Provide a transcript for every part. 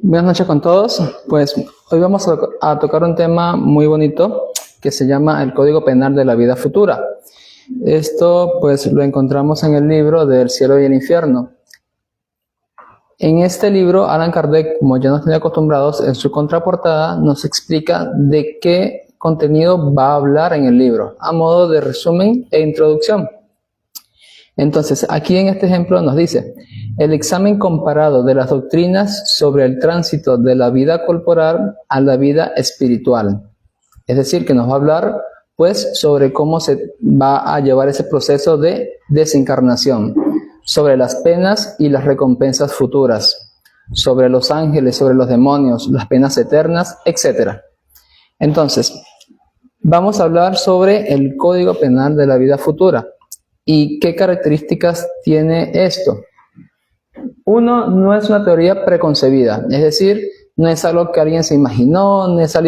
Buenas noches con todos. Pues hoy vamos a tocar un tema muy bonito que se llama el Código Penal de la Vida Futura. Esto pues lo encontramos en el libro del Cielo y el Infierno. En este libro, Allan Kardec, como ya nos tenía acostumbrados, en su contraportada nos explica de qué contenido va a hablar en el libro, a modo de resumen e introducción. Entonces, aquí en este ejemplo nos dice: el examen comparado de las doctrinas sobre el tránsito de la vida corporal a la vida espiritual. Es decir, que nos va a hablar pues sobre cómo se va a llevar ese proceso de desencarnación, sobre las penas y las recompensas futuras, sobre los ángeles, sobre los demonios, las penas eternas, etc. Entonces, vamos a hablar sobre el Código Penal de la Vida Futura. ¿Y qué características tiene esto? Uno, no es una teoría preconcebida, es decir, no es algo que alguien se imaginó, no es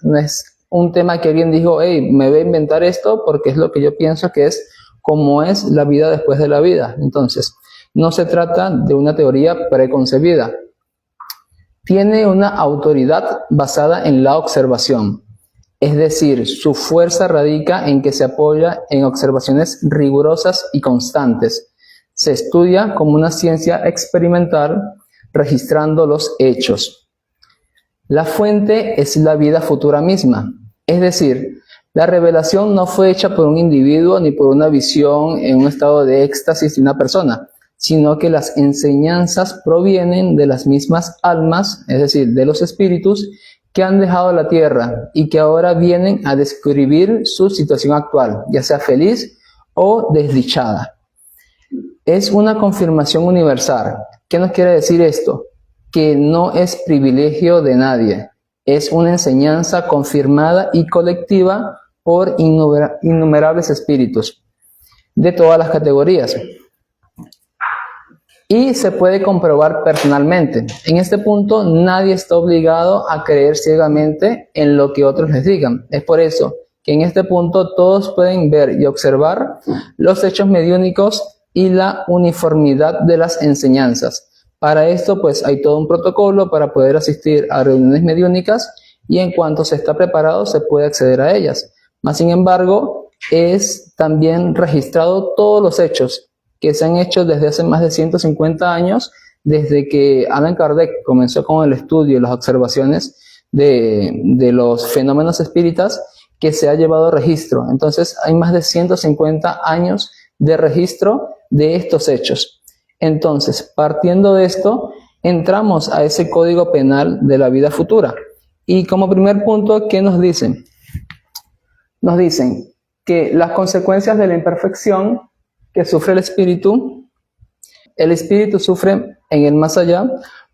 no es un tema que alguien dijo: hey, me voy a inventar esto porque es lo que yo pienso que es como es la vida después de la vida. Entonces, no se trata de una teoría preconcebida. Tiene una autoridad basada en la observación. Es decir, su fuerza radica en que se apoya en observaciones rigurosas y constantes. Se estudia como una ciencia experimental, registrando los hechos. La fuente es la vida futura misma. Es decir, la revelación no fue hecha por un individuo ni por una visión en un estado de éxtasis de una persona, sino que las enseñanzas provienen de las mismas almas, es decir, de los espíritus, que han dejado la tierra y que ahora vienen a describir su situación actual, ya sea feliz o desdichada. Es una confirmación universal. ¿Qué nos quiere decir esto? Que no es privilegio de nadie. Es una enseñanza confirmada y colectiva por innumerables espíritus de todas las categorías. Y se puede comprobar personalmente. En este punto, nadie está obligado a creer ciegamente en lo que otros les digan. Es por eso que en este punto todos pueden ver y observar los hechos mediúnicos y la uniformidad de las enseñanzas. Para esto, pues, hay todo un protocolo para poder asistir a reuniones mediúnicas y en cuanto se está preparado, se puede acceder a ellas. Mas, sin embargo, es también registrado todos los hechos que se han hecho desde hace más de 150 años, desde que Allan Kardec comenzó con el estudio y las observaciones de los fenómenos espíritas, que se ha llevado registro. Entonces, hay más de 150 años de registro de estos hechos. Entonces, partiendo de esto, entramos a ese Código Penal de la Vida Futura. Y como primer punto, ¿qué nos dicen? Nos dicen que las consecuencias de la imperfección que sufre el espíritu sufre en el más allá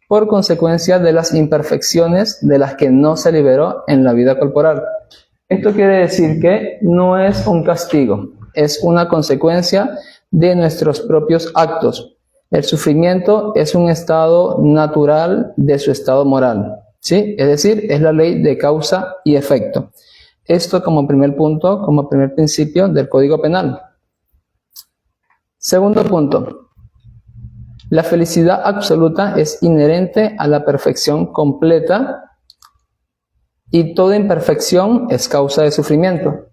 por consecuencia de las imperfecciones de las que no se liberó en la vida corporal. Esto quiere decir que no es un castigo, es una consecuencia de nuestros propios actos. El sufrimiento es un estado natural de su estado moral, ¿sí? Es decir, es la ley de causa y efecto. Esto como primer punto, como primer principio del Código Penal. Segundo punto, la felicidad absoluta es inherente a la perfección completa y toda imperfección es causa de sufrimiento.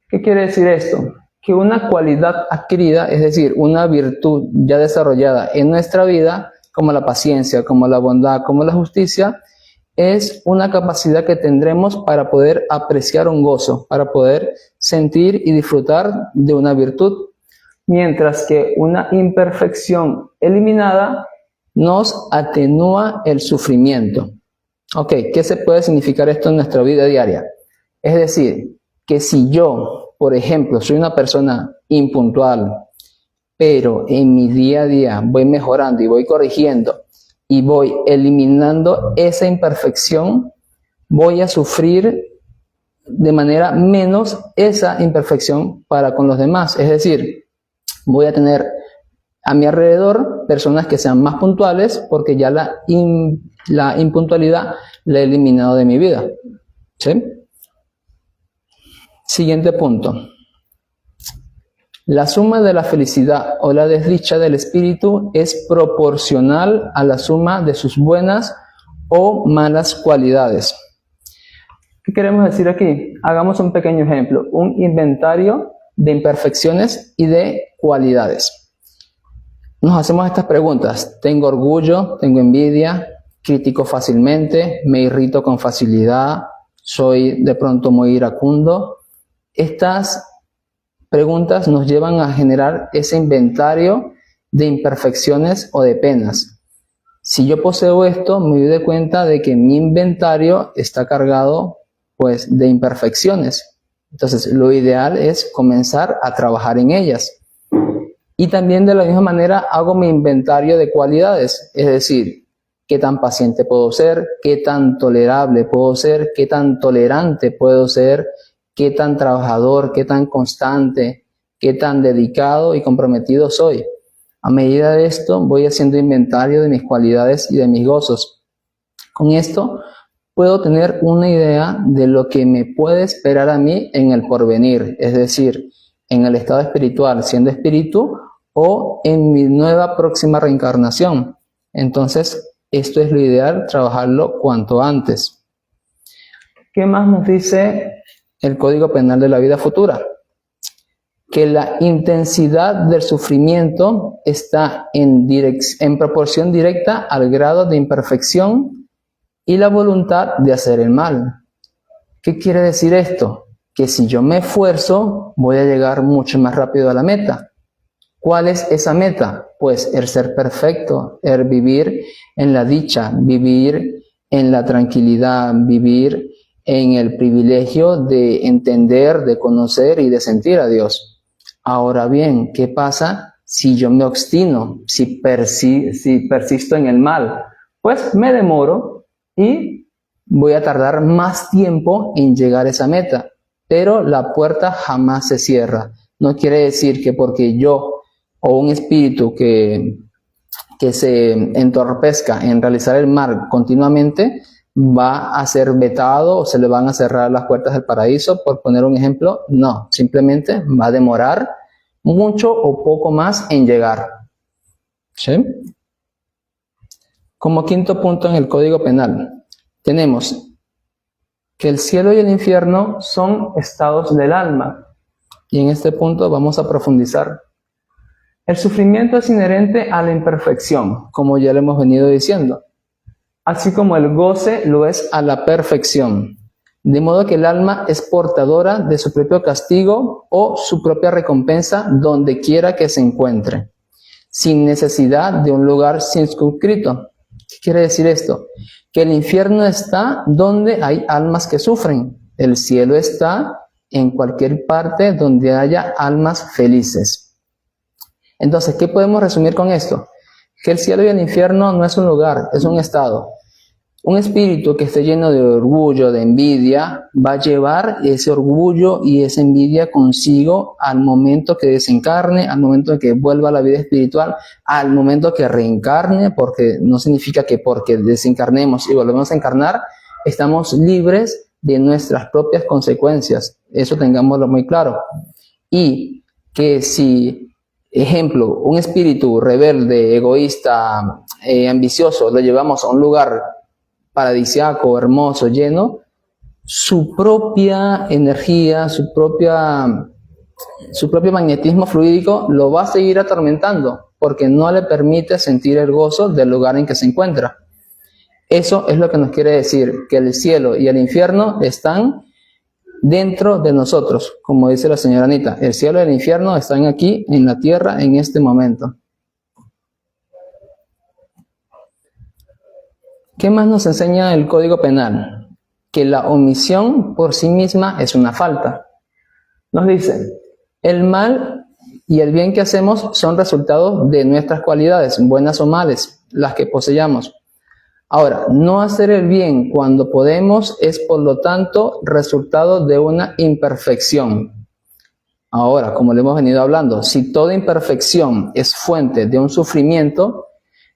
¿Qué quiere decir esto? Que una cualidad adquirida, es decir, una virtud ya desarrollada en nuestra vida, como la paciencia, como la bondad, como la justicia, es una capacidad que tendremos para poder apreciar un gozo, para poder sentir y disfrutar de una virtud. Mientras que una imperfección eliminada nos atenúa el sufrimiento. Ok, ¿qué se puede significar esto en nuestra vida diaria? Es decir, que si yo, por ejemplo, soy una persona impuntual, pero en mi día a día voy mejorando y voy corrigiendo y voy eliminando esa imperfección, voy a sufrir de manera menos esa imperfección para con los demás. Es decir, voy a tener a mi alrededor personas que sean más puntuales porque ya la impuntualidad la he eliminado de mi vida. ¿Sí? Siguiente punto. La suma de la felicidad o la desdicha del espíritu es proporcional a la suma de sus buenas o malas cualidades. ¿Qué queremos decir aquí? Hagamos un pequeño ejemplo, un inventario de imperfecciones y de cualidades. Nos hacemos estas preguntas: ¿tengo orgullo? ¿Tengo envidia? ¿Critico fácilmente? ¿Me irrito con facilidad? ¿Soy de pronto muy iracundo? Estas preguntas nos llevan a generar ese inventario de imperfecciones o de penas. Si yo poseo esto, me doy cuenta de que mi inventario está cargado pues de imperfecciones. Entonces, lo ideal es comenzar a trabajar en ellas. Y también de la misma manera hago mi inventario de cualidades, es decir, qué tan paciente puedo ser, qué tan tolerable puedo ser, qué tan tolerante puedo ser, qué tan trabajador, qué tan constante, qué tan dedicado y comprometido soy. A medida de esto voy haciendo inventario de mis cualidades y de mis gozos. Con esto puedo tener una idea de lo que me puede esperar a mí en el porvenir, es decir, en el estado espiritual, siendo espíritu, o en mi nueva próxima reencarnación. Entonces, esto es lo ideal, trabajarlo cuanto antes. ¿Qué más nos dice el Código Penal de la Vida Futura? Que la intensidad del sufrimiento está en proporción directa al grado de imperfección y la voluntad de hacer el mal. ¿Qué quiere decir esto? Que si yo me esfuerzo, voy a llegar mucho más rápido a la meta. ¿Cuál es esa meta? Pues el ser perfecto, el vivir en la dicha, vivir en la tranquilidad, vivir en el privilegio de entender, de conocer y de sentir a Dios. Ahora bien, ¿qué pasa si yo me obstino, si persisto en el mal? Pues me demoro y voy a tardar más tiempo en llegar a esa meta, pero la puerta jamás se cierra. No quiere decir que porque yo o un espíritu que se entorpezca en realizar el mal continuamente va a ser vetado o se le van a cerrar las puertas del paraíso, por poner un ejemplo. No, simplemente va a demorar mucho o poco más en llegar. ¿Sí? Como quinto punto en el Código Penal, tenemos que el cielo y el infierno son estados del alma. Y en este punto vamos a profundizar. El sufrimiento es inherente a la imperfección, como ya lo hemos venido diciendo, así como el goce lo es a la perfección. De modo que el alma es portadora de su propio castigo o su propia recompensa donde quiera que se encuentre, sin necesidad de un lugar circunscrito. ¿Qué quiere decir esto? Que el infierno está donde hay almas que sufren. El cielo está en cualquier parte donde haya almas felices. Entonces, ¿qué podemos resumir con esto? Que el cielo y el infierno no es un lugar, es un estado. Un espíritu que esté lleno de orgullo, de envidia, va a llevar ese orgullo y esa envidia consigo al momento que desencarne, al momento que vuelva a la vida espiritual, al momento que reencarne, porque no significa que porque desencarnemos y volvemos a encarnar, estamos libres de nuestras propias consecuencias. Eso tengámoslo muy claro. Y que si, ejemplo, un espíritu rebelde, egoísta, ambicioso, lo llevamos a un lugar paradisíaco, hermoso, lleno, su propia energía, su propio magnetismo fluídico lo va a seguir atormentando porque no le permite sentir el gozo del lugar en que se encuentra. Eso es lo que nos quiere decir, que el cielo y el infierno están dentro de nosotros, como dice la señora Anita. El cielo y el infierno están aquí en la tierra en este momento. ¿Qué más nos enseña el Código Penal? Que la omisión por sí misma es una falta. Nos dice, el mal y el bien que hacemos son resultados de nuestras cualidades, buenas o malas, las que poseyamos. Ahora, no hacer el bien cuando podemos es, por lo tanto, resultado de una imperfección. Ahora, como le hemos venido hablando, si toda imperfección es fuente de un sufrimiento,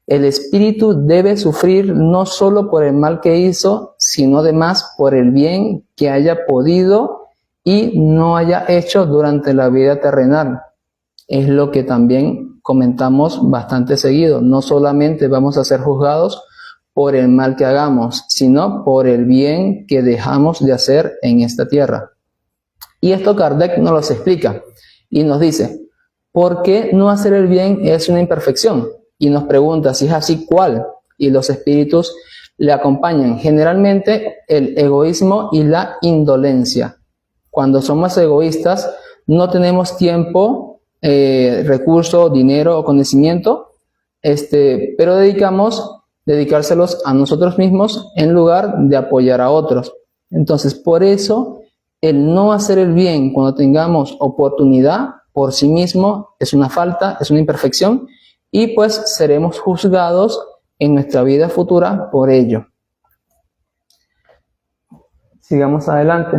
el espíritu debe sufrir no solo por el mal que hizo, sino además por el bien que haya podido y no haya hecho durante la vida terrenal. es lo que también comentamos bastante seguido. No solamente vamos a ser juzgados por el mal que hagamos, sino por el bien que dejamos de hacer en esta tierra. Y esto Kardec nos lo explica y nos dice, ¿por qué no hacer el bien es una imperfección? Y nos pregunta, si es así, ¿cuál? Y los espíritus le acompañan generalmente el egoísmo y la indolencia. Cuando somos egoístas, no tenemos tiempo, recursos, dinero o conocimiento, pero dedicárselos a nosotros mismos en lugar de apoyar a otros. Entonces, por eso, el no hacer el bien cuando tengamos oportunidad por sí mismo es una falta, es una imperfección, y pues seremos juzgados en nuestra vida futura por ello. Sigamos adelante.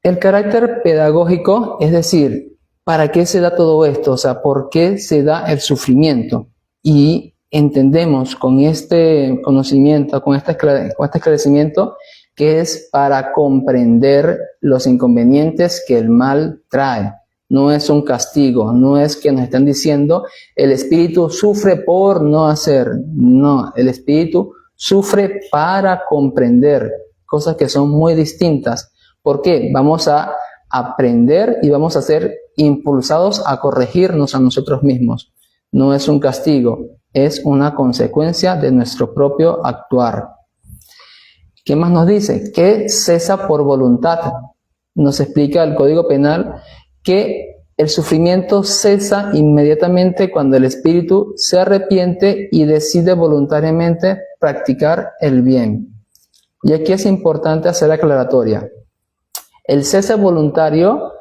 El carácter pedagógico, es decir, ¿para qué se da todo esto? O sea, ¿por qué se da el sufrimiento? Y entendemos con este conocimiento, con este esclarecimiento, que es para comprender los inconvenientes que el mal trae. No es un castigo, no es que nos están diciendo el espíritu sufre por no hacer. No, el espíritu sufre para comprender cosas que son muy distintas. ¿Por qué? Vamos a aprender y vamos a ser impulsados a corregirnos a nosotros mismos. No es un castigo, es una consecuencia de nuestro propio actuar. ¿Qué más nos dice? Que cesa por voluntad. Nos explica el Código Penal que el sufrimiento cesa inmediatamente cuando el espíritu se arrepiente y decide voluntariamente practicar el bien. Y aquí es importante hacer la aclaratoria. El cese voluntario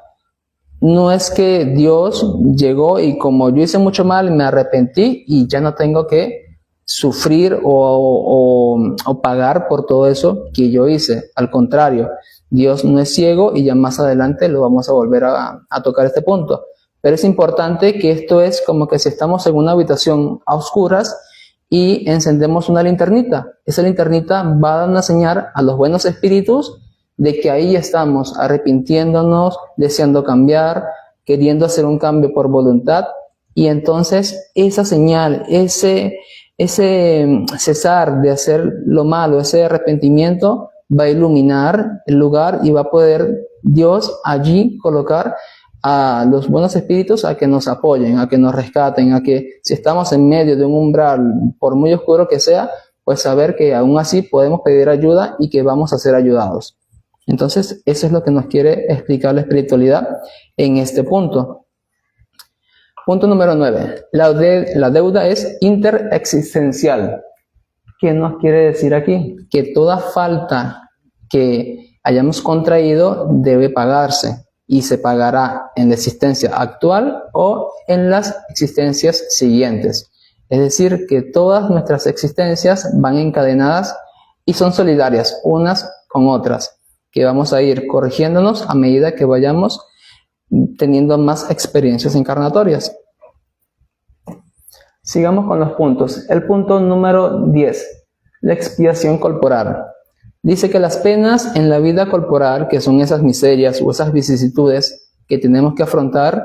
no es que Dios llegó y como yo hice mucho mal, me arrepentí y ya no tengo que sufrir o pagar por todo eso que yo hice. Al contrario, Dios no es ciego y ya más adelante lo vamos a volver a tocar este punto. Pero es importante que esto es como que si estamos en una habitación a oscuras y encendemos una linternita. Esa linternita va a dar una señal a los buenos espíritus de que ahí estamos arrepintiéndonos, deseando cambiar, queriendo hacer un cambio por voluntad. Y entonces esa señal, ese cesar de hacer lo malo, ese arrepentimiento, va a iluminar el lugar y va a poder Dios allí colocar a los buenos espíritus a que nos apoyen, a que nos rescaten, a que si estamos en medio de un umbral, por muy oscuro que sea, pues saber que aún así podemos pedir ayuda y que vamos a ser ayudados. Entonces, eso es lo que nos quiere explicar la espiritualidad en este punto. Punto número 9. La deuda es interexistencial. ¿Qué nos quiere decir aquí? Que toda falta que hayamos contraído debe pagarse y se pagará en la existencia actual o en las existencias siguientes. Es decir, que todas nuestras existencias van encadenadas y son solidarias unas con otras, que vamos a ir corrigiéndonos a medida que vayamos teniendo más experiencias encarnatorias. Sigamos con los puntos. El punto número 10, la expiación corporal. Dice que las penas en la vida corporal, que son esas miserias o esas vicisitudes que tenemos que afrontar,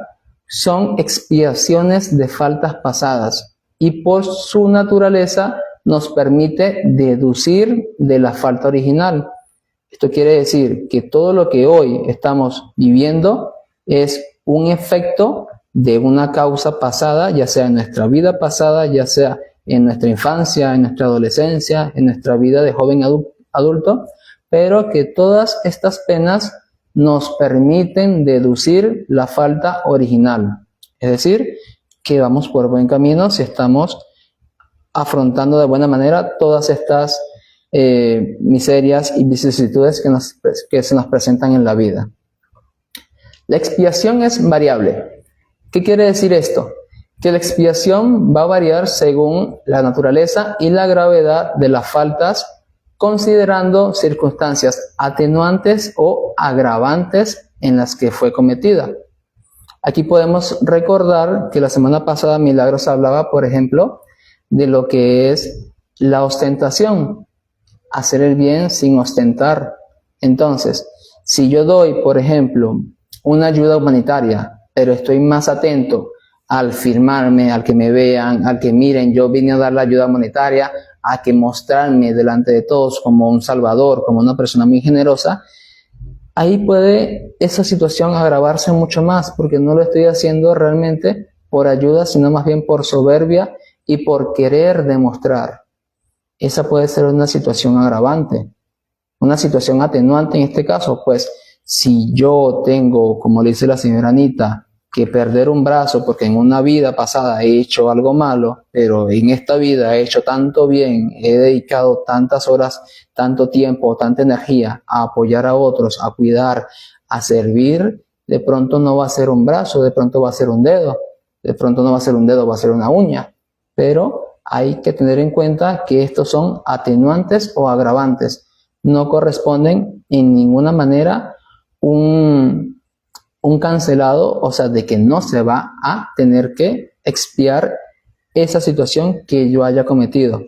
son expiaciones de faltas pasadas y por su naturaleza nos permite deducir de la falta original. Esto quiere decir que todo lo que hoy estamos viviendo es un efecto de una causa pasada, ya sea en nuestra vida pasada, ya sea en nuestra infancia, en nuestra adolescencia, en nuestra vida de joven adulto, pero que todas estas penas nos permiten deducir la falta original. Es decir, que vamos por buen camino si estamos afrontando de buena manera todas estas miserias y vicisitudes que se nos presentan en la vida. La expiación es variable. ¿Qué quiere decir esto? Que la expiación va a variar según la naturaleza y la gravedad de las faltas, considerando circunstancias atenuantes o agravantes en las que fue cometida. Aquí podemos recordar que la semana pasada Milagros hablaba, por ejemplo, de lo que es la ostentación, hacer el bien sin ostentar. Entonces, si yo doy, por ejemplo, una ayuda humanitaria pero estoy más atento al firmarme, al que me vean, al que miren, yo vine a dar la ayuda monetaria, a que mostrarme delante de todos como un salvador, como una persona muy generosa, ahí puede esa situación agravarse mucho más, porque no lo estoy haciendo realmente por ayuda, sino más bien por soberbia y por querer demostrar. Esa puede ser una situación agravante. Una situación atenuante en este caso, pues si yo tengo, como le dice la señora Anita, que perder un brazo porque en una vida pasada he hecho algo malo, pero en esta vida he hecho tanto bien, he dedicado tantas horas, tanto tiempo, tanta energía a apoyar a otros, a cuidar, a servir, de pronto no va a ser un brazo, de pronto va a ser un dedo, de pronto no va a ser un dedo, va a ser una uña, pero hay que tener en cuenta que estos son atenuantes o agravantes, no corresponden en ninguna manera un cancelado, o sea, de que no se va a tener que expiar esa situación que yo haya cometido.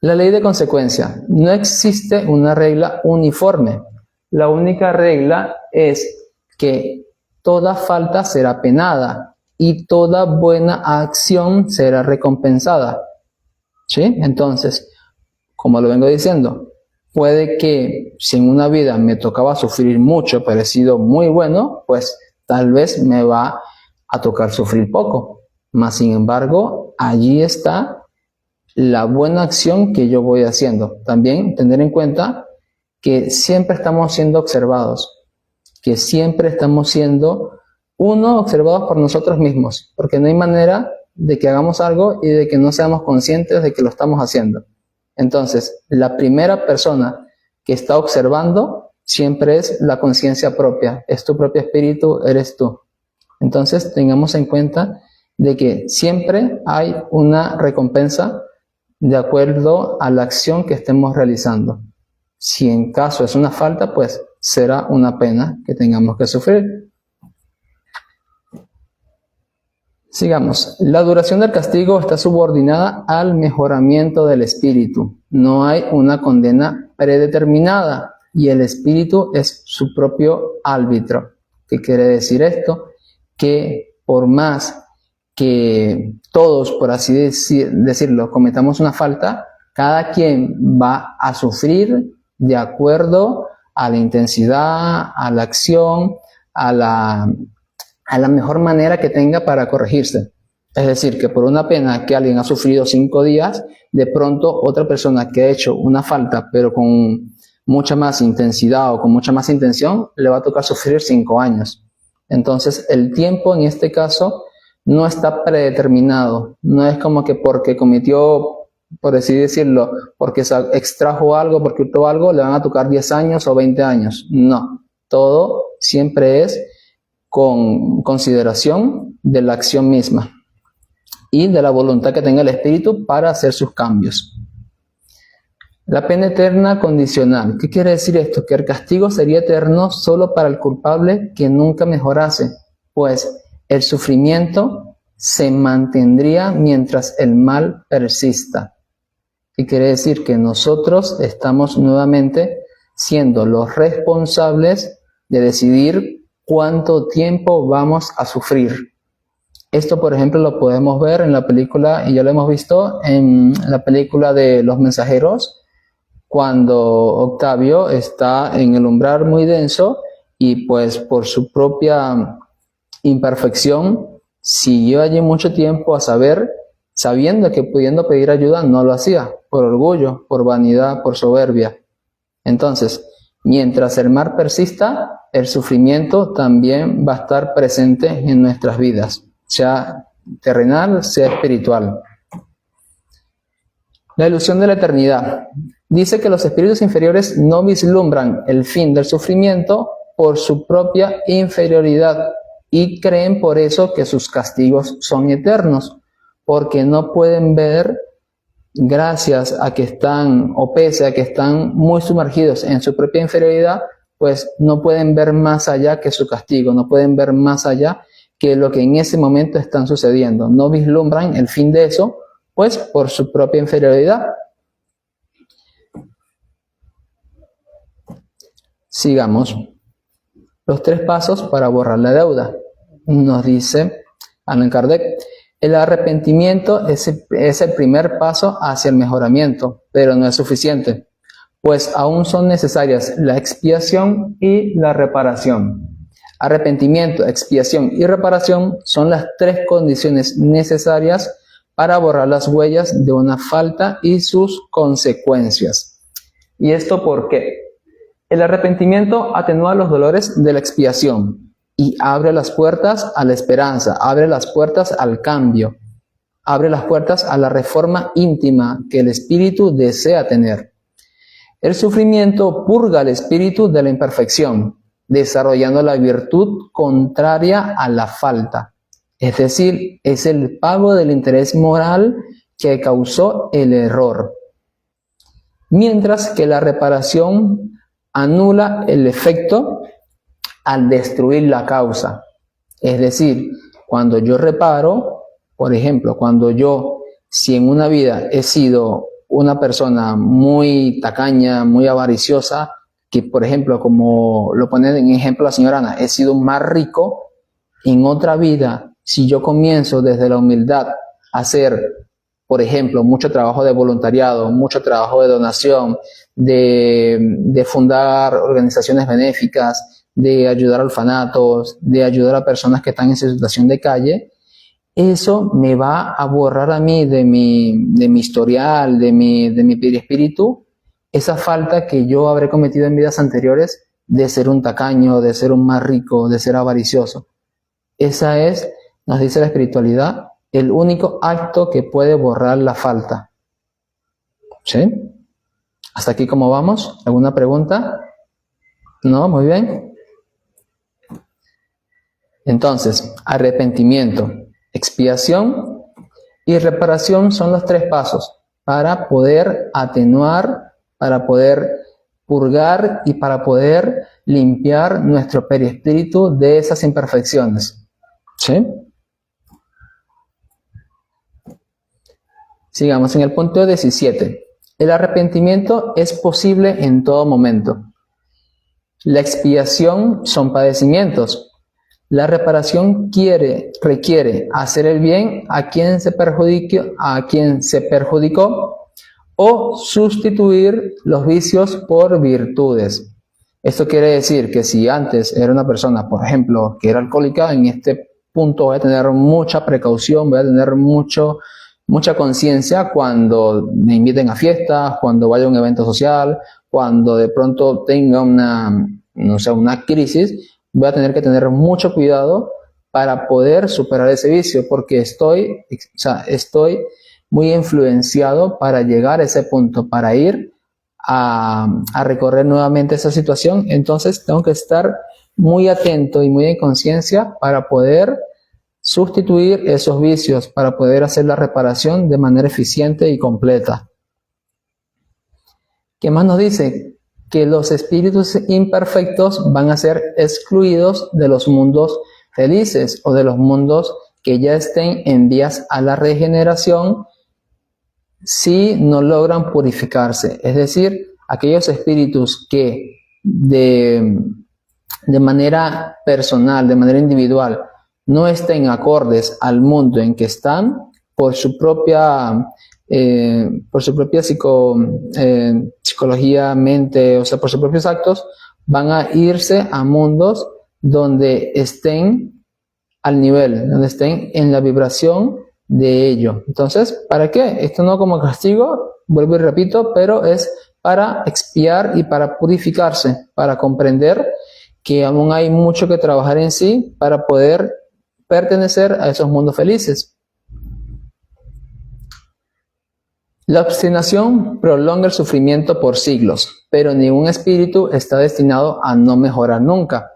La ley de consecuencia. No existe una regla uniforme. La única regla es que toda falta será penada y toda buena acción será recompensada. ¿Sí? Entonces, como lo vengo diciendo, puede que si en una vida me tocaba sufrir mucho, pero he sido muy bueno, pues tal vez me va a tocar sufrir poco. Mas, sin embargo, allí está la buena acción que yo voy haciendo. También tener en cuenta que siempre estamos siendo observados, que siempre estamos siendo, observados por nosotros mismos, porque no hay manera de que hagamos algo y de que no seamos conscientes de que lo estamos haciendo. Entonces, la primera persona que está observando siempre es la conciencia propia, es tu propio espíritu, eres tú. Entonces, tengamos en cuenta de que siempre hay una recompensa de acuerdo a la acción que estemos realizando. Si en caso es una falta, pues será una pena que tengamos que sufrir. Sigamos. La duración del castigo está subordinada al mejoramiento del espíritu. No hay una condena predeterminada y el espíritu es su propio árbitro. ¿Qué quiere decir esto? Que por más que todos, por así decirlo, cometamos una falta, cada quien va a sufrir de acuerdo a la intensidad, a la acción, a la mejor manera que tenga para corregirse. Es decir, que por una pena que alguien ha sufrido 5 días, de pronto otra persona que ha hecho una falta, pero con mucha más intensidad o con mucha más intención, le va a tocar sufrir 5 años. Entonces, el tiempo en este caso no está predeterminado. No es como que porque cometió, por así decirlo, porque se extrajo algo, porque hurtó algo, le van a tocar 10 años o 20 años. No, todo siempre es con consideración de la acción misma y de la voluntad que tenga el espíritu para hacer sus cambios. La pena eterna condicional. ¿Qué quiere decir esto? Que el castigo sería eterno solo para el culpable que nunca mejorase, pues el sufrimiento se mantendría mientras el mal persista. ¿Qué quiere decir? Que nosotros estamos nuevamente siendo los responsables de decidir cuánto tiempo vamos a sufrir. Esto, por ejemplo, lo podemos ver en la película, y ya lo hemos visto en la película de Los Mensajeros, cuando Octavio está en el umbral muy denso y pues por su propia imperfección siguió allí mucho tiempo sabiendo que pudiendo pedir ayuda no lo hacía, por orgullo, por vanidad, por soberbia. Entonces, mientras el mal persista, el sufrimiento también va a estar presente en nuestras vidas, sea terrenal, sea espiritual. La ilusión de la eternidad. Dice que los espíritus inferiores no vislumbran el fin del sufrimiento por su propia inferioridad y creen por eso que sus castigos son eternos, porque no pueden ver, gracias a que están, o pese a que están muy sumergidos en su propia inferioridad, pues no pueden ver más allá que su castigo, no pueden ver más allá que lo que en ese momento están sucediendo. No vislumbran el fin de eso, pues por su propia inferioridad. Sigamos. los 3 pasos para borrar la deuda. Nos dice Allan Kardec, el arrepentimiento es el primer paso hacia el mejoramiento, pero no es suficiente, pues aún son necesarias la expiación y la reparación. Arrepentimiento, expiación y reparación son las 3 condiciones necesarias para borrar las huellas de una falta y sus consecuencias. ¿Y esto por qué? El arrepentimiento atenúa los dolores de la expiación y abre las puertas a la esperanza, abre las puertas al cambio, abre las puertas a la reforma íntima que el espíritu desea tener. El sufrimiento purga al espíritu de la imperfección, desarrollando la virtud contraria a la falta. Es decir, es el pago del interés moral que causó el error. Mientras que la reparación anula el efecto al destruir la causa. Es decir, cuando yo reparo, por ejemplo, si en una vida he sido una persona muy tacaña, muy avariciosa, que por ejemplo, como lo pone en ejemplo la señora Ana, he sido más rico, en otra vida, si yo comienzo desde la humildad a hacer, por ejemplo, mucho trabajo de voluntariado, mucho trabajo de donación, de fundar organizaciones benéficas, de ayudar a orfanatos, de ayudar a personas que están en situación de calle, eso me va a borrar a mí de mi historial, de mi espíritu, esa falta que yo habré cometido en vidas anteriores de ser un tacaño, de ser un más rico, de ser avaricioso. Esa es, nos dice la espiritualidad, el único acto que puede borrar la falta. ¿Sí? ¿Hasta aquí cómo vamos? ¿Alguna pregunta? ¿No? Muy bien. Entonces, arrepentimiento, expiación y reparación son los 3 pasos para poder atenuar, para poder purgar y para poder limpiar nuestro perispíritu de esas imperfecciones. ¿Sí? Sigamos en el punto 17. El arrepentimiento es posible en todo momento. La expiación son padecimientos. La reparación requiere hacer el bien a quien se perjudicó o sustituir los vicios por virtudes. Esto quiere decir que si antes era una persona, por ejemplo, que era alcohólica, en este punto voy a tener mucha precaución, voy a tener mucha conciencia cuando me inviten a fiestas, cuando vaya a un evento social, cuando de pronto tenga una crisis, voy a tener que tener mucho cuidado para poder superar ese vicio, porque estoy muy influenciado para llegar a ese punto, para ir a recorrer nuevamente esa situación. Entonces tengo que estar muy atento y muy en conciencia para poder sustituir esos vicios, para poder hacer la reparación de manera eficiente y completa. ¿Qué más nos dice? Que los espíritus imperfectos van a ser excluidos de los mundos felices o de los mundos que ya estén en vías a la regeneración si no logran purificarse. Es decir, aquellos espíritus que de manera personal, de manera individual, no estén acordes al mundo en que están por su propia psicología, mente, o sea, por sus propios actos, van a irse a mundos donde estén al nivel, donde estén en la vibración de ello. Entonces, ¿para qué? Esto no como castigo, vuelvo y repito, pero es para expiar y para purificarse, para comprender que aún hay mucho que trabajar en sí para poder pertenecer a esos mundos felices. La obstinación prolonga el sufrimiento por siglos, pero ningún espíritu está destinado a no mejorar nunca,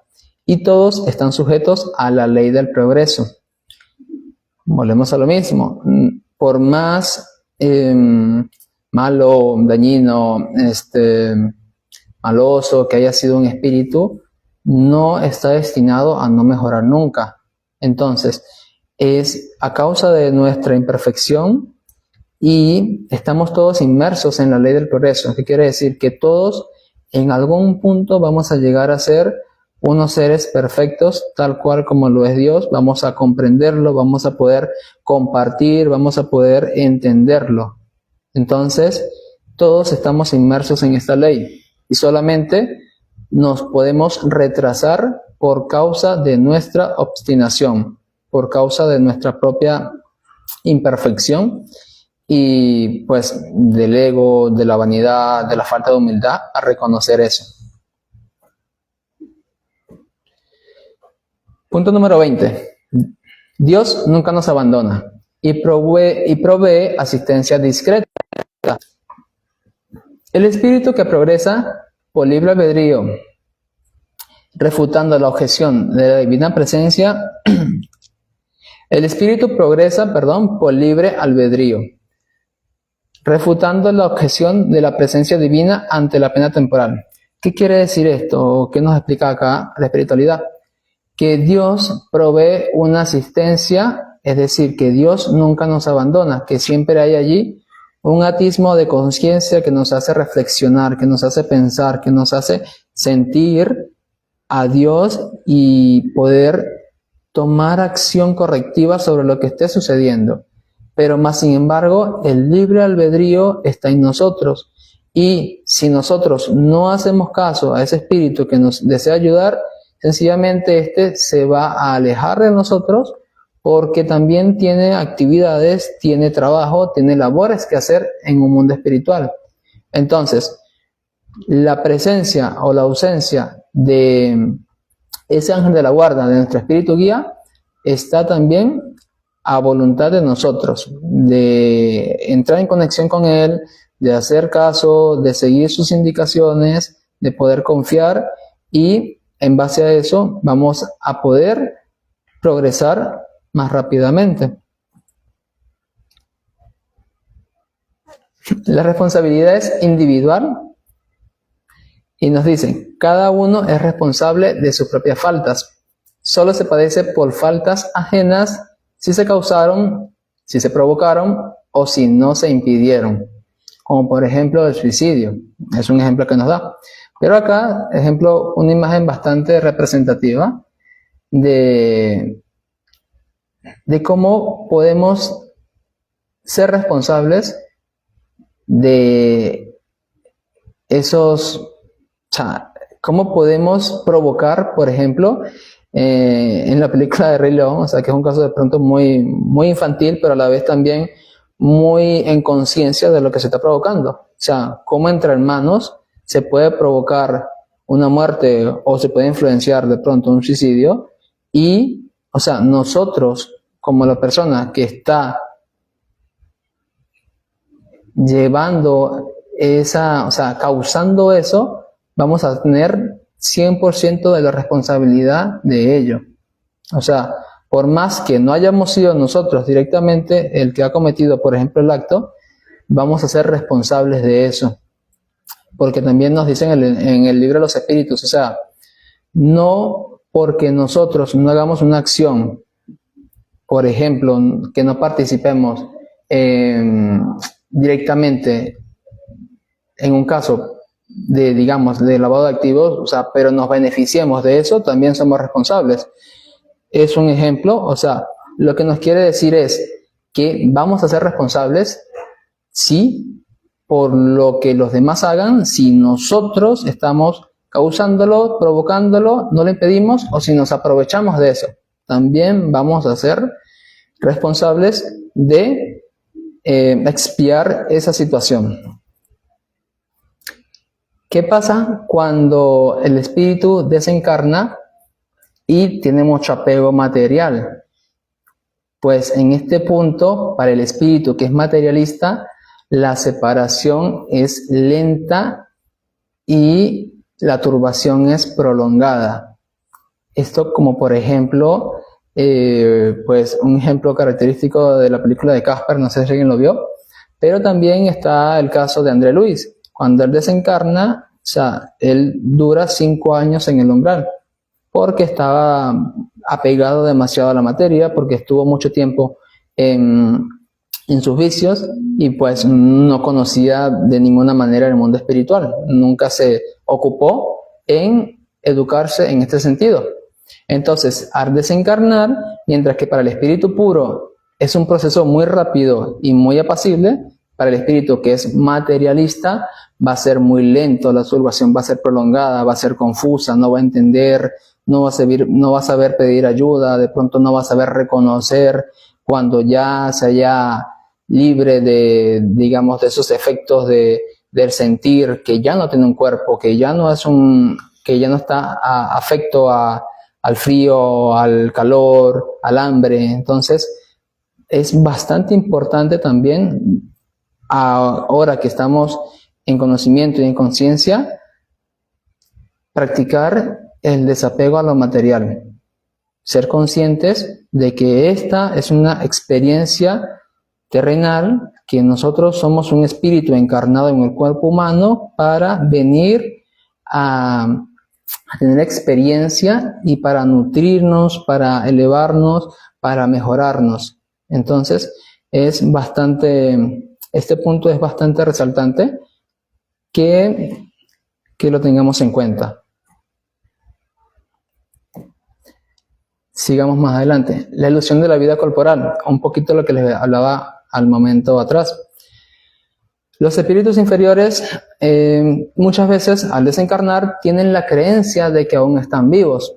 y todos están sujetos a la ley del progreso. Volvemos a lo mismo. Por más malo, dañino, maloso que haya sido un espíritu, no está destinado a no mejorar nunca. Entonces, es a causa de nuestra imperfección y estamos todos inmersos en la ley del progreso. ¿Qué quiere decir? Que todos en algún punto vamos a llegar a ser unos seres perfectos, tal cual como lo es Dios. Vamos a comprenderlo, vamos a poder compartir, vamos a poder entenderlo. Entonces, todos estamos inmersos en esta ley y solamente nos podemos retrasar por causa de nuestra obstinación, por causa de nuestra propia imperfección y pues del ego, de la vanidad, de la falta de humildad a reconocer eso. Punto número 20. Dios nunca nos abandona y provee asistencia discreta. El espíritu que progresa por libre albedrío, refutando la objeción de la divina presencia, el espíritu progresa, por libre albedrío, refutando la objeción de la presencia divina ante la pena temporal. ¿Qué quiere decir esto? ¿Qué nos explica acá la espiritualidad? Que Dios provee una asistencia, es decir, que Dios nunca nos abandona, que siempre hay allí un atismo de conciencia que nos hace reflexionar, que nos hace pensar, que nos hace sentir a Dios y poder tomar acción correctiva sobre lo que esté sucediendo. Pero más sin embargo, el libre albedrío está en nosotros. Y si nosotros no hacemos caso a ese espíritu que nos desea ayudar, sencillamente este se va a alejar de nosotros porque también tiene actividades, tiene trabajo, tiene labores que hacer en un mundo espiritual. Entonces, la presencia o la ausencia de ese ángel de la guarda, de nuestro espíritu guía, está también a voluntad de nosotros, de entrar en conexión con él, de hacer caso, de seguir sus indicaciones, de poder confiar y en base a eso vamos a poder progresar más rápidamente. La responsabilidad es individual y nos dicen, cada uno es responsable de sus propias faltas. Solo se padece por faltas ajenas si se causaron, si se provocaron o si no se impidieron. Como por ejemplo el suicidio. Es un ejemplo que nos da. Pero acá, ejemplo, una imagen bastante representativa de cómo podemos ser responsables de esos, o sea, cómo podemos provocar, por ejemplo, en la película de Rey León, o sea, que es un caso de pronto muy, muy infantil, pero a la vez también muy en conciencia de lo que se está provocando. O sea, cómo entre hermanos se puede provocar una muerte o se puede influenciar de pronto un suicidio y, o sea, nosotros como la persona que está llevando esa, o sea, causando eso, vamos a tener 100% de la responsabilidad de ello. O sea, por más que no hayamos sido nosotros directamente el que ha cometido, por ejemplo, el acto, vamos a ser responsables de eso. Porque también nos dicen en el libro de los espíritus, o sea, no porque nosotros no hagamos una acción, por ejemplo, que no participemos directamente en un caso de, digamos, de lavado de activos, o sea, pero nos beneficiemos de eso, también somos responsables. Es un ejemplo, o sea, lo que nos quiere decir es que vamos a ser responsables, sí, por lo que los demás hagan, si nosotros estamos causándolo, provocándolo, no lo impedimos, o si nos aprovechamos de eso. También vamos a ser responsables de expiar esa situación. ¿Qué pasa cuando el espíritu desencarna y tiene mucho apego material? Pues en este punto, para el espíritu que es materialista, la separación es lenta y la turbación es prolongada. Esto como por ejemplo, pues un ejemplo característico de la película de Casper, no sé si alguien lo vio, pero también está el caso de André Luis. Cuando él desencarna, o sea, él dura 5 años en el umbral, porque estaba apegado demasiado a la materia, porque estuvo mucho tiempo en sus vicios y pues no conocía de ninguna manera el mundo espiritual. Nunca se ocupó en educarse en este sentido. Entonces, al desencarnar, mientras que para el espíritu puro es un proceso muy rápido y muy apacible, para el espíritu que es materialista va a ser muy lento, la turbación va a ser prolongada, va a ser confusa, no va a entender, no va a saber pedir ayuda, de pronto no va a saber reconocer cuando ya se haya libre de, digamos, de esos efectos del sentir, que ya no tiene un cuerpo, que ya no está afecto al frío, al calor, al hambre. Entonces, es bastante importante también, ahora que estamos en conocimiento y en conciencia, practicar el desapego a lo material. Ser conscientes de que esta es una experiencia terrenal, que nosotros somos un espíritu encarnado en el cuerpo humano para venir a tener experiencia y para nutrirnos, para elevarnos, para mejorarnos. Entonces, este punto es bastante resaltante que lo tengamos en cuenta. Sigamos más adelante. La ilusión de la vida corporal, un poquito lo que les hablaba al momento atrás. Los espíritus inferiores muchas veces al desencarnar tienen la creencia de que aún están vivos,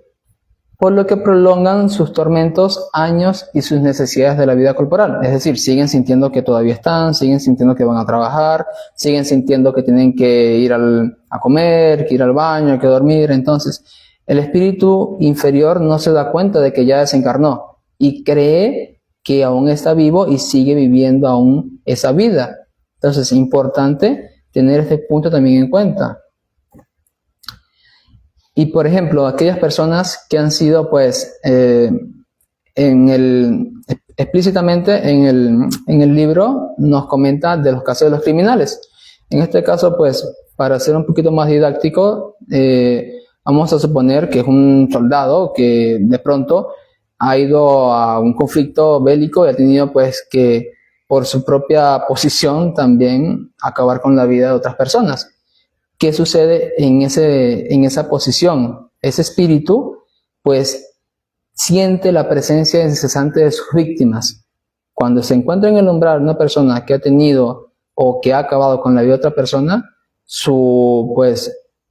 por lo que prolongan sus tormentos, años y sus necesidades de la vida corporal. Es decir, siguen sintiendo que todavía están, siguen sintiendo que van a trabajar, siguen sintiendo que tienen que ir a comer, que ir al baño, que dormir. Entonces, el espíritu inferior no se da cuenta de que ya desencarnó y cree que aún está vivo y sigue viviendo aún esa vida. Entonces, es importante tener este punto también en cuenta. Y por ejemplo, aquellas personas que han sido explícitamente en el libro nos comenta de los casos de los criminales. En este caso, para ser un poquito más didáctico, vamos a suponer que es un soldado que de pronto ha ido a un conflicto bélico y ha tenido que por su propia posición también acabar con la vida de otras personas. ¿Qué sucede en esa posición? Ese espíritu, siente la presencia incesante de sus víctimas. Cuando se encuentra en el umbral una persona que ha tenido o que ha acabado con la vida de otra persona, su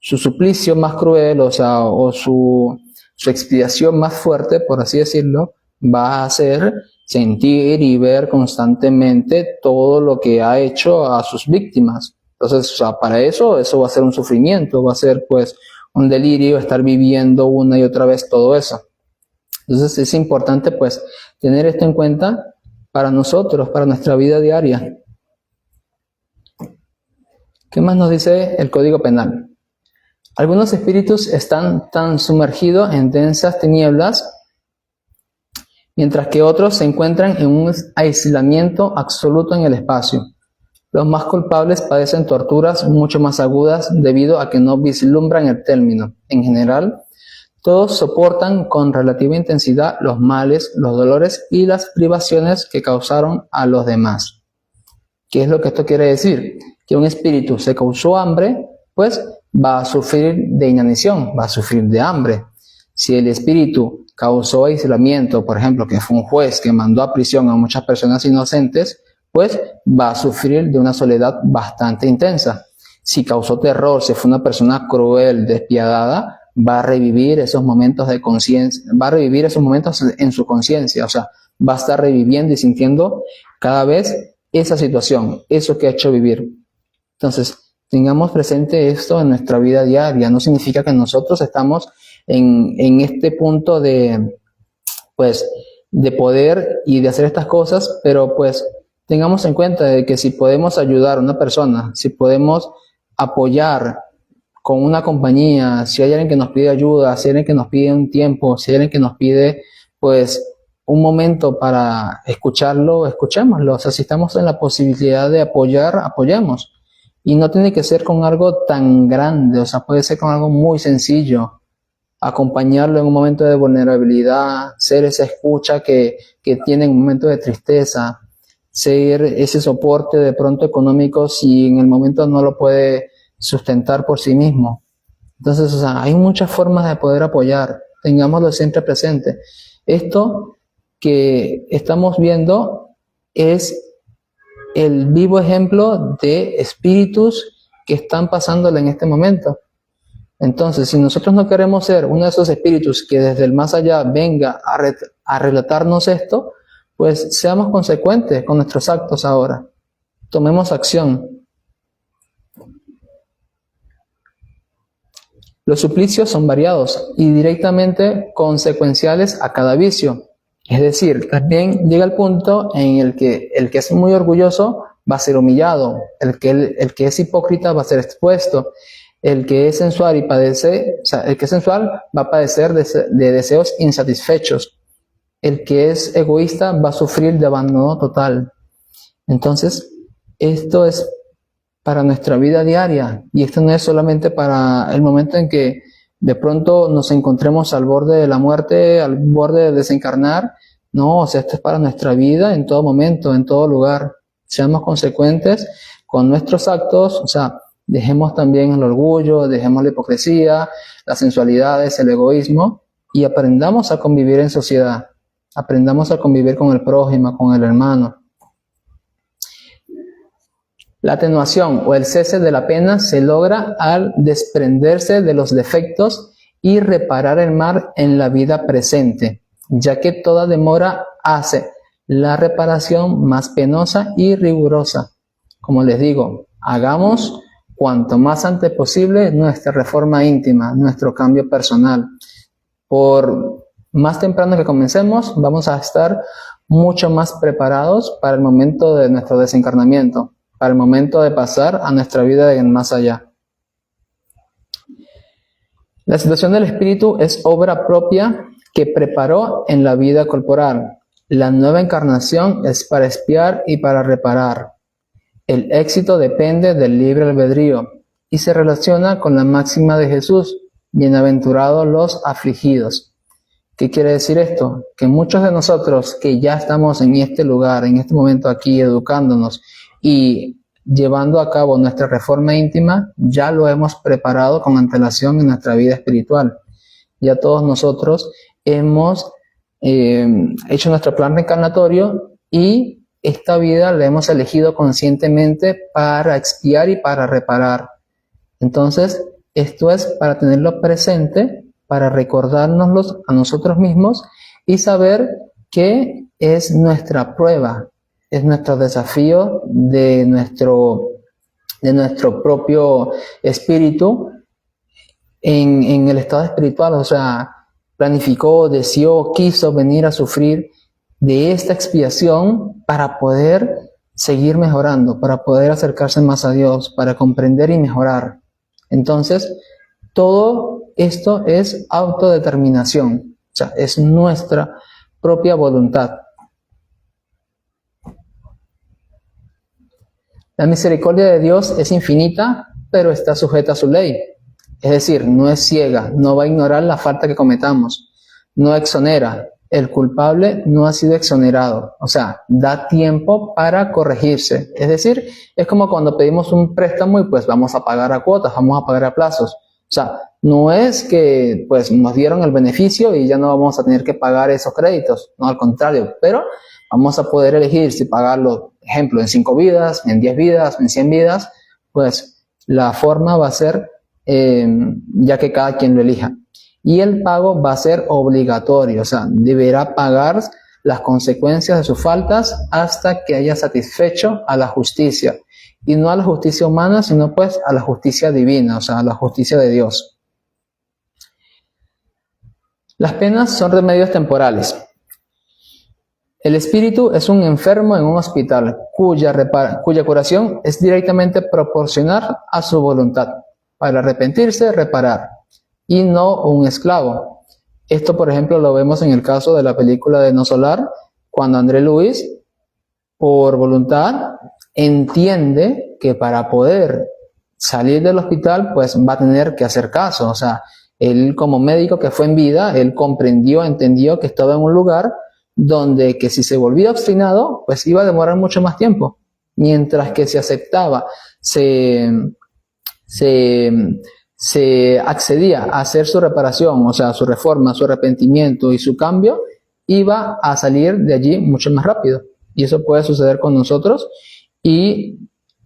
suplicio más cruel, o su expiación más fuerte, por así decirlo, va a ser sentir y ver constantemente todo lo que ha hecho a sus víctimas. Entonces, para eso va a ser un sufrimiento, va a ser un delirio estar viviendo una y otra vez todo eso. Entonces, es importante tener esto en cuenta para nosotros, para nuestra vida diaria. ¿Qué más nos dice el Código Penal? Algunos espíritus están tan sumergidos en densas tinieblas, mientras que otros se encuentran en un aislamiento absoluto en el espacio. Los más culpables padecen torturas mucho más agudas debido a que no vislumbran el término. En general, todos soportan con relativa intensidad los males, los dolores y las privaciones que causaron a los demás. ¿Qué es lo que esto quiere decir? Que un espíritu se causó hambre, va a sufrir de inanición, va a sufrir de hambre. Si el espíritu causó aislamiento, por ejemplo, que fue un juez que mandó a prisión a muchas personas inocentes, va a sufrir de una soledad bastante intensa. Si causó terror, si fue una persona cruel, despiadada, va a revivir esos momentos de conciencia, va a revivir esos momentos en su conciencia, va a estar reviviendo y sintiendo cada vez esa situación, eso que ha hecho vivir. Entonces, tengamos presente esto en nuestra vida diaria. No significa que nosotros estamos en este punto de poder y de hacer estas cosas, pero tengamos en cuenta de que si podemos ayudar a una persona, si podemos apoyar con una compañía, si hay alguien que nos pide ayuda, si hay alguien que nos pide un tiempo, si hay alguien que nos pide un momento para escucharlo, escuchémoslo. Si estamos en la posibilidad de apoyar, apoyemos. Y no tiene que ser con algo tan grande, puede ser con algo muy sencillo. Acompañarlo en un momento de vulnerabilidad, ser esa escucha que tiene en un momento de tristeza, ser ese soporte de pronto económico si en el momento no lo puede sustentar por sí mismo. Entonces, o sea, hay muchas formas de poder apoyar, tengámoslo siempre presente. Esto que estamos viendo es el vivo ejemplo de espíritus que están pasándole en este momento. Entonces, si nosotros no queremos ser uno de esos espíritus que desde el más allá venga a relatarnos esto, pues seamos consecuentes con nuestros actos ahora. Tomemos acción. Los suplicios son variados y directamente consecuenciales a cada vicio. Es decir, también llega el punto en el que es muy orgulloso va a ser humillado, el que es hipócrita va a ser expuesto, el que es sensual y padece, o sea, el que es sensual va a padecer de deseos insatisfechos, el que es egoísta va a sufrir de abandono total. Entonces, esto es para nuestra vida diaria, y esto no es solamente para el momento en que de pronto nos encontremos al borde de la muerte, al borde de desencarnar. No, o sea, esto es para nuestra vida en todo momento, en todo lugar. Seamos consecuentes con nuestros actos, o sea, dejemos también el orgullo, dejemos la hipocresía, las sensualidades, el egoísmo, y aprendamos a convivir en sociedad, aprendamos a convivir con el prójimo, con el hermano. La atenuación o el cese de la pena se logra al desprenderse de los defectos y reparar el mal en la vida presente, ya que toda demora hace la reparación más penosa y rigurosa. Como les digo, hagamos cuanto más antes posible nuestra reforma íntima, nuestro cambio personal. Por más temprano que comencemos, vamos a estar mucho más preparados para el momento de nuestro desencarnamiento, para el momento de pasar a nuestra vida en más allá. La situación del espíritu es obra propia que preparó en la vida corporal. La nueva encarnación es para expiar y para reparar. El éxito depende del libre albedrío y se relaciona con la máxima de Jesús: bienaventurados los afligidos. ¿Qué quiere decir esto? Que muchos de nosotros que ya estamos en este lugar, en este momento aquí, educándonos y llevando a cabo nuestra reforma íntima, ya lo hemos preparado con antelación en nuestra vida espiritual. Ya todos nosotros hemos hecho nuestro plan reencarnatorio y esta vida la hemos elegido conscientemente para expiar y para reparar. Entonces, esto es para tenerlo presente, para recordárnoslo a nosotros mismos y saber que es nuestra prueba, es nuestro desafío de nuestro propio espíritu en el estado espiritual. O sea, planificó, deseó, quiso venir a sufrir de esta expiación para poder seguir mejorando, para poder acercarse más a Dios, para comprender y mejorar. Entonces, todo esto es autodeterminación, o sea, es nuestra propia voluntad. La misericordia de Dios es infinita, pero está sujeta a su ley. Es decir, no es ciega, no va a ignorar la falta que cometamos, no exonera. El culpable no ha sido exonerado, o sea, da tiempo para corregirse. Es decir, es como cuando pedimos un préstamo y pues vamos a pagar a cuotas, vamos a pagar a plazos. O sea, no es que pues nos dieron el beneficio y ya no vamos a tener que pagar esos créditos, no, al contrario, pero vamos a poder elegir si pagarlo, ejemplo, en 5 vidas, en 10 vidas, en 100 vidas, pues la forma va a ser ya que cada quien lo elija. Y el pago va a ser obligatorio, o sea, deberá pagar las consecuencias de sus faltas hasta que haya satisfecho a la justicia. Y no a la justicia humana, sino pues a la justicia divina, o sea, a la justicia de Dios. Las penas son remedios temporales. El espíritu es un enfermo en un hospital cuya curación es directamente proporcional a su voluntad. Para arrepentirse, reparar, y no un esclavo. Esto, por ejemplo, lo vemos en el caso de la película de No Solar, cuando André Luis, por voluntad, entiende que para poder salir del hospital, pues va a tener que hacer caso. O sea, él como médico que fue en vida, él comprendió, entendió que estaba en un lugar donde que si se volvía obstinado, pues iba a demorar mucho más tiempo. Mientras que si aceptaba, se se accedía a hacer su reparación, o sea, su reforma, su arrepentimiento y su cambio, iba a salir de allí mucho más rápido. Y eso puede suceder con nosotros y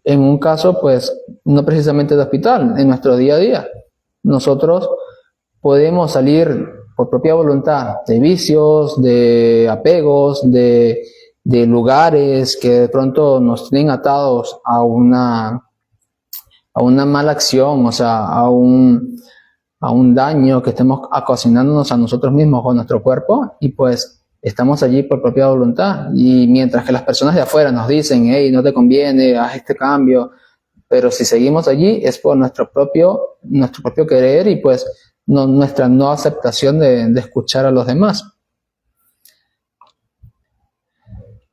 en un caso, pues, no precisamente de hospital, en nuestro día a día. Nosotros podemos salir por propia voluntad de vicios, de apegos, de lugares que de pronto nos tienen atados a una mala acción, o sea, a un daño que estemos ocasionándonos a nosotros mismos o a nuestro cuerpo, y pues estamos allí por propia voluntad. Y mientras que las personas de afuera nos dicen, hey, no te conviene, haz este cambio, pero si seguimos allí es por nuestro propio querer y pues nuestra no aceptación de escuchar a los demás.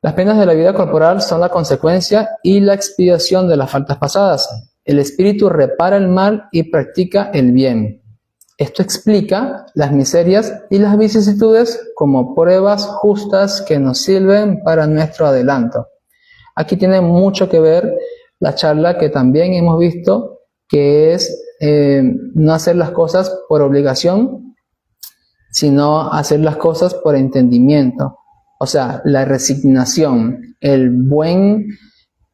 Las penas de la vida corporal son la consecuencia y la expiación de las faltas pasadas. El espíritu repara el mal y practica el bien. Esto explica las miserias y las vicisitudes como pruebas justas que nos sirven para nuestro adelanto. Aquí tiene mucho que ver la charla que también hemos visto, que es no hacer las cosas por obligación, sino hacer las cosas por entendimiento. O sea, la resignación, el buen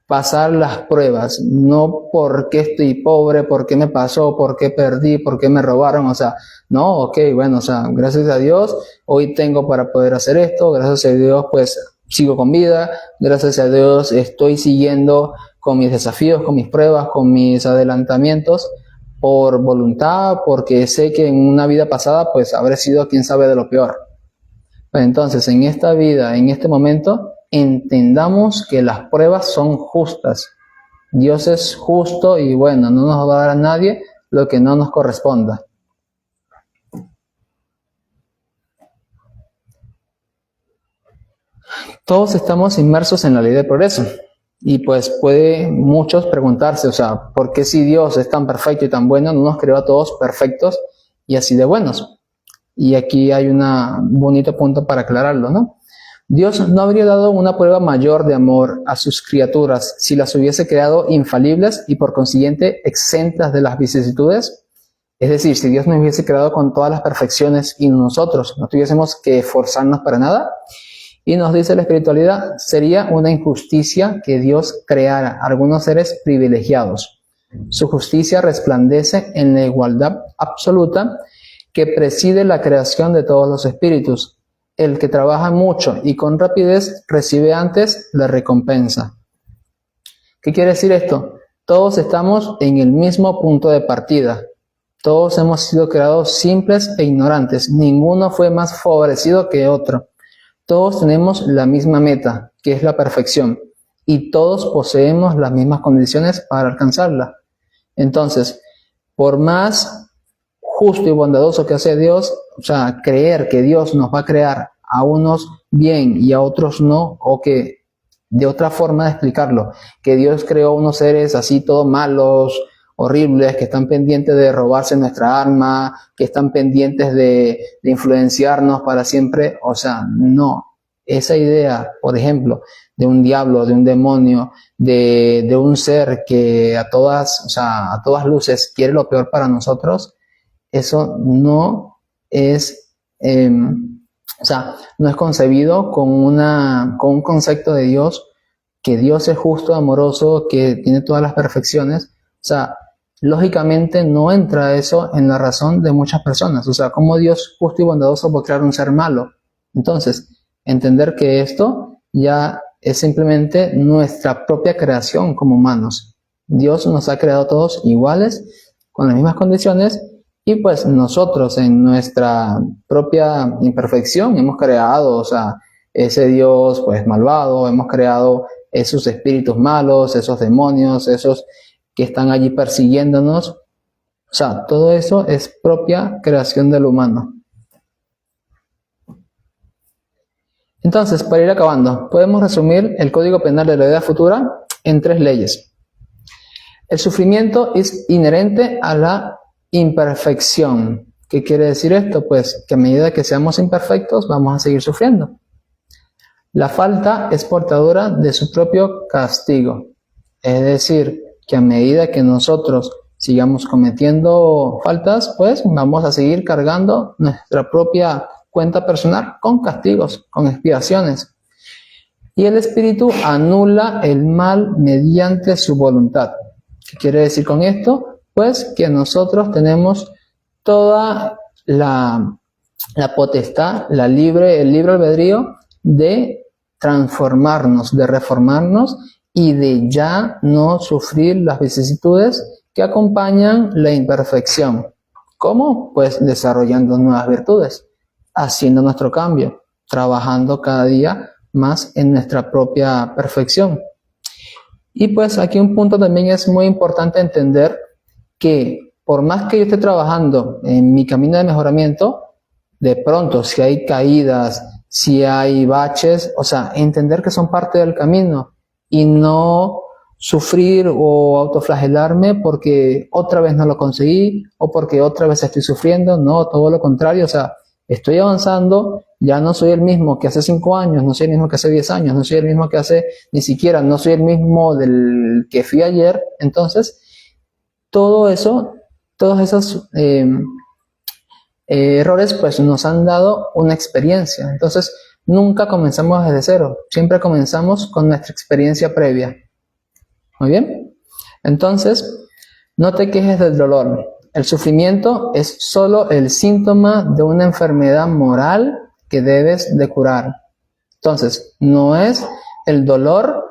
pasar las pruebas, no porque estoy pobre, por qué me pasó, por qué perdí, por qué me robaron, o sea, no, ok, bueno, o sea, gracias a Dios, hoy tengo para poder hacer esto, gracias a Dios, pues, sigo con vida, gracias a Dios, estoy siguiendo con mis desafíos, con mis pruebas, con mis adelantamientos, por voluntad, porque sé que en una vida pasada, pues, habré sido quien sabe de lo peor. Entonces, en esta vida, en este momento, entendamos que las pruebas son justas. Dios es justo y bueno, no nos va a dar a nadie lo que no nos corresponda. Todos estamos inmersos en la ley del progreso. Y pues puede muchos preguntarse, o sea, ¿por qué si Dios es tan perfecto y tan bueno, no nos creó a todos perfectos y así de buenos? Y aquí hay un bonito punto para aclararlo, ¿no? Dios no habría dado una prueba mayor de amor a sus criaturas si las hubiese creado infalibles y por consiguiente exentas de las vicisitudes. Es decir, si Dios nos hubiese creado con todas las perfecciones y nosotros no tuviésemos que esforzarnos para nada. Y nos dice la espiritualidad, sería una injusticia que Dios creara algunos seres privilegiados. Su justicia resplandece en la igualdad absoluta que preside la creación de todos los espíritus. El que trabaja mucho y con rapidez recibe antes la recompensa. ¿Qué quiere decir esto? Todos estamos en el mismo punto de partida. Todos hemos sido creados simples e ignorantes. Ninguno fue más favorecido que otro. Todos tenemos la misma meta, que es la perfección, y todos poseemos las mismas condiciones para alcanzarla. Entonces, por más justo y bondadoso que sea Dios, o sea, creer que Dios nos va a crear a unos bien y a otros no, o que de otra forma de explicarlo, que Dios creó unos seres así todos malos, horribles, que están pendientes de robarse nuestra alma, que están pendientes de influenciarnos para siempre, o sea, no. Esa idea, por ejemplo, de un diablo, de un demonio, de un ser que a todas luces quiere lo peor para nosotros, eso no es, no es concebido con un concepto de Dios, que Dios es justo, amoroso, que tiene todas las perfecciones. O sea, lógicamente no entra eso en la razón de muchas personas. O sea, ¿cómo Dios justo y bondadoso puede crear un ser malo? Entonces, entender que esto ya es simplemente nuestra propia creación como humanos. Dios nos ha creado todos iguales, con las mismas condiciones, y pues nosotros en nuestra propia imperfección hemos creado, o sea, ese Dios pues malvado, hemos creado esos espíritus malos, esos demonios, esos que están allí persiguiéndonos. O sea, todo eso es propia creación del humano. Entonces, para ir acabando, podemos resumir el Código Penal de la Vida Futura en 3 leyes. El sufrimiento es inherente a la imperfección. ¿Qué quiere decir esto? Pues que a medida que seamos imperfectos, vamos a seguir sufriendo. La falta es portadora de su propio castigo. Es decir, que a medida que nosotros sigamos cometiendo faltas, pues vamos a seguir cargando nuestra propia cuenta personal con castigos, con expiaciones. Y el Espíritu anula el mal mediante su voluntad. ¿Qué quiere decir con esto? Pues que nosotros tenemos toda la potestad, el libre albedrío de transformarnos, de reformarnos y de ya no sufrir las vicisitudes que acompañan la imperfección. ¿Cómo? Pues desarrollando nuevas virtudes, haciendo nuestro cambio, trabajando cada día más en nuestra propia perfección. Y pues aquí un punto también es muy importante entender que por más que yo esté trabajando en mi camino de mejoramiento, de pronto si hay caídas, si hay baches, o sea, entender que son parte del camino y no sufrir o autoflagelarme porque otra vez no lo conseguí o porque otra vez estoy sufriendo, no, todo lo contrario, o sea, estoy avanzando, ya no soy el mismo que hace 5 años, no soy el mismo que hace 10 años, no soy el mismo que hace, ni siquiera, no soy el mismo del que fui ayer. Entonces, todo eso, todos esos errores, pues nos han dado una experiencia. Entonces, nunca comenzamos desde cero, siempre comenzamos con nuestra experiencia previa. Muy bien. Entonces, no te quejes del dolor. El sufrimiento es solo el síntoma de una enfermedad moral que debes de curar. Entonces, no es el dolor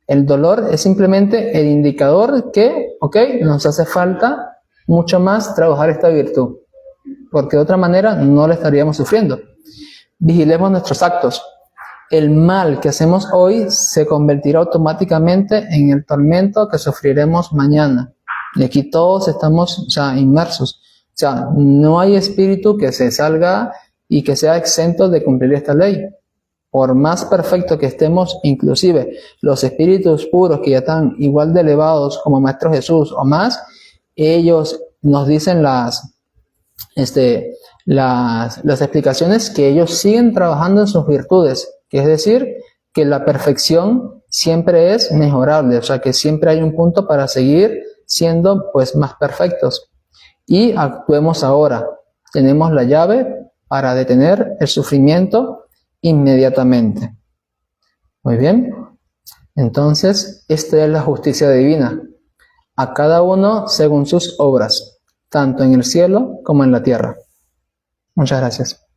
es simplemente el indicador que, nos hace falta mucho más trabajar esta virtud, porque de otra manera no la estaríamos sufriendo. Vigilemos nuestros actos. El mal que hacemos hoy se convertirá automáticamente en el tormento que sufriremos mañana. Y aquí todos estamos inmersos. O sea, no hay espíritu que se salga y que sea exento de cumplir esta ley. Por más perfecto que estemos, inclusive los espíritus puros que ya están igual de elevados como Maestro Jesús o más, ellos nos dicen las explicaciones que ellos siguen trabajando en sus virtudes, que es decir, que la perfección siempre es mejorable, o sea que siempre hay un punto para seguir siendo pues más perfectos. Y actuemos ahora, tenemos la llave para detener el sufrimiento inmediatamente. Muy bien, entonces esta es la justicia divina, a cada uno según sus obras, tanto en el cielo como en la tierra. Muchas gracias.